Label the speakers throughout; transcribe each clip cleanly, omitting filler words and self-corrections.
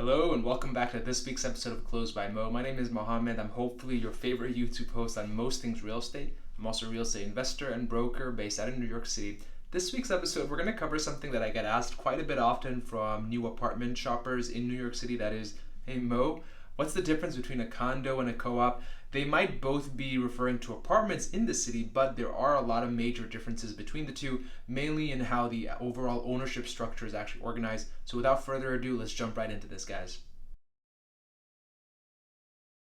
Speaker 1: Hello and welcome back to this week's episode of Closed by Mo. My name is Mohammed. I'm hopefully your favorite YouTube host on most things real estate. I'm also a real estate investor and broker based out of New York City. This week's episode, we're going to cover something that I get asked quite a bit often from new apartment shoppers in New York City. That is, hey Mo, what's the difference between a condo and a co-op? They might both be referring to apartments in the city, but there are a lot of major differences between the two, mainly in how the overall ownership structure is actually organized. So without further ado, let's jump right into this, guys.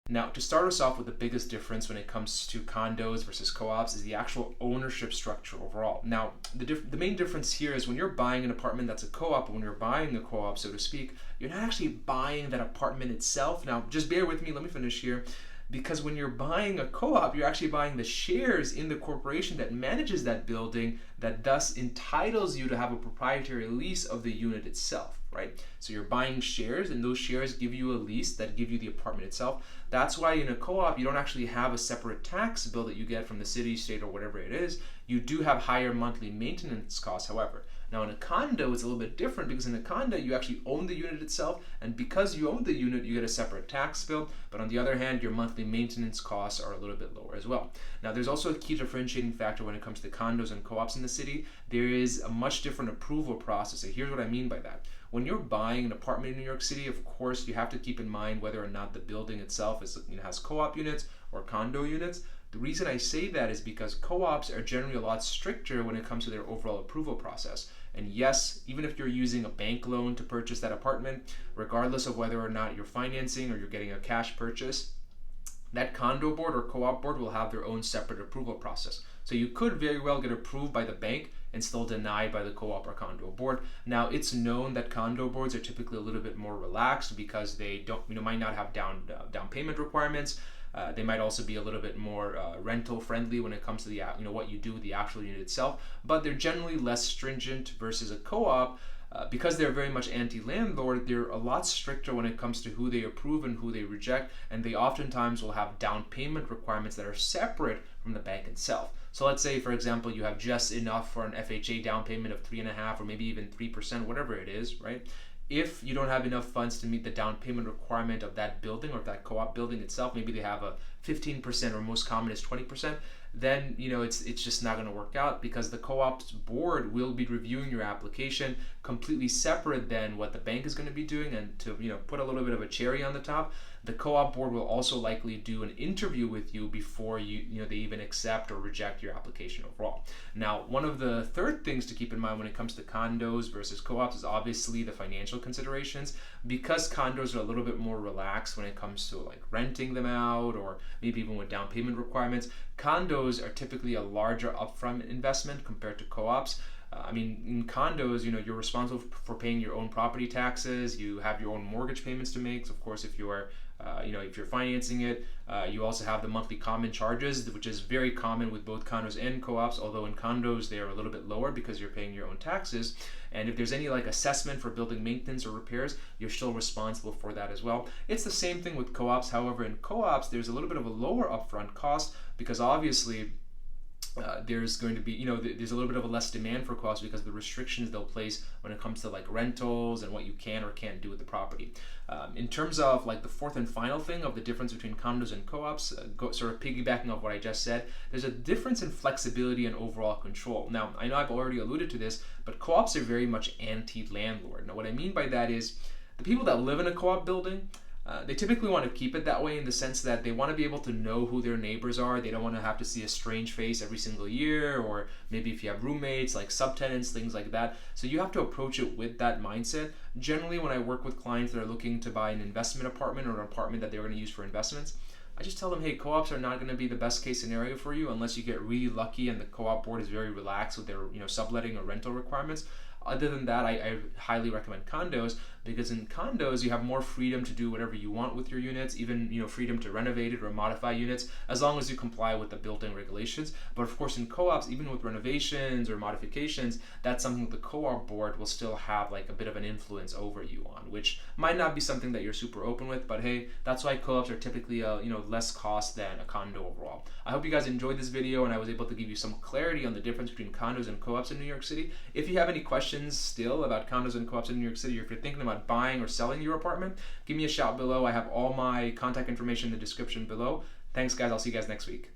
Speaker 1: Now, to start us off with, the biggest difference when it comes to condos versus co-ops is the actual ownership structure overall. Now, the main difference here is when you're buying an apartment that's a co-op, when you're buying a co-op, so to speak, you're not actually buying that apartment itself. Now, just bear with me, let me finish here. Because when you're buying a co-op, you're actually buying the shares in the corporation that manages that building, that thus entitles you to have a proprietary lease of the unit itself, right? So you're buying shares, and those shares give you a lease that give you the apartment itself. That's why in a co-op, you don't actually have a separate tax bill that you get from the city, state, or whatever it is. You do have higher monthly maintenance costs, however. Now in a condo, it's a little bit different because in a condo, you actually own the unit itself, and because you own the unit, you get a separate tax bill, but on the other hand, your monthly maintenance costs are a little bit lower as well. Now there's also a key differentiating factor when it comes to condos and co-ops in the city. There is a much different approval process, and here's what I mean by that. When you're buying an apartment in New York City, of course, you have to keep in mind whether or not the building itself has co-op units or condo units. The reason I say that is because co-ops are generally a lot stricter when it comes to their overall approval process. And yes, even if you're using a bank loan to purchase that apartment, regardless of whether or not you're financing or you're getting a cash purchase, that condo board or co-op board will have their own separate approval process. So you could very well get approved by the bank and still denied by the co-op or condo board. Now it's known that condo boards are typically a little bit more relaxed because they might not have down payment requirements. They might also be a little bit more rental friendly when it comes to the what you do with the actual unit itself, but they're generally less stringent versus a co-op. Because they're very much anti-landlord, they're a lot stricter when it comes to who they approve and who they reject, and they oftentimes will have down payment requirements that are separate from the bank itself. So let's say, for example, you have just enough for an FHA down payment of 3.5% or maybe even 3%, whatever it is, right? If you don't have enough funds to meet the down payment requirement of that building or that co-op building itself, maybe they have a 15% or most common is 20%, then it's just not going to work out because the co-op's board will be reviewing your application completely separate than what the bank is going to be doing. And to put a little bit of a cherry on the top, the co-op board will also likely do an interview with you before they even accept or reject your application overall. Now, one of the third things to keep in mind when it comes to condos versus co-ops is obviously the financial considerations. Because condos are a little bit more relaxed when it comes to like renting them out or maybe even with down payment requirements, condos are typically a larger upfront investment compared to co-ops. In condos, you're responsible for paying your own property taxes. You have your own mortgage payments to make. So of course, if you're financing it, you also have the monthly common charges, which is very common with both condos and co-ops. Although in condos they are a little bit lower because you're paying your own taxes. And if there's any assessment for building maintenance or repairs, you're still responsible for that as well. It's the same thing with co-ops. However, in co-ops, there's a little bit of a lower upfront cost because obviously there's going to be, there's a little bit of a less demand for co-ops because of the restrictions they'll place when it comes to rentals and what you can or can't do with the property. In terms of the fourth and final thing of the difference between condos and co-ops, sort of piggybacking off what I just said, there's a difference in flexibility and overall control. Now, I know I've already alluded to this, but co-ops are very much anti-landlord. Now, what I mean by that is the people that live in a co-op building, they typically want to keep it that way in the sense that they want to be able to know who their neighbors are. They don't want to have to see a strange face every single year, or maybe if you have roommates, like subtenants, things like that. So you have to approach it with that mindset. Generally, when I work with clients that are looking to buy an investment apartment or an apartment that they're going to use for investments, I just tell them, hey, co-ops are not going to be the best case scenario for you unless you get really lucky and the co-op board is very relaxed with their subletting or rental requirements. Other than that, I highly recommend condos because in condos you have more freedom to do whatever you want with your units, even freedom to renovate it or modify units as long as you comply with the built-in regulations. But of course in co-ops, even with renovations or modifications, that's something that the co-op board will still have a bit of an influence over you on, which might not be something that you're super open with, but hey, that's why co-ops are typically the less cost than a condo overall. I hope you guys enjoyed this video and I was able to give you some clarity on the difference between condos and co-ops in New York City. If you have any questions still about condos and co-ops in New York City, or if you're thinking about buying or selling your apartment, give me a shout below. I have all my contact information in the description below. Thanks guys, I'll see you guys next week.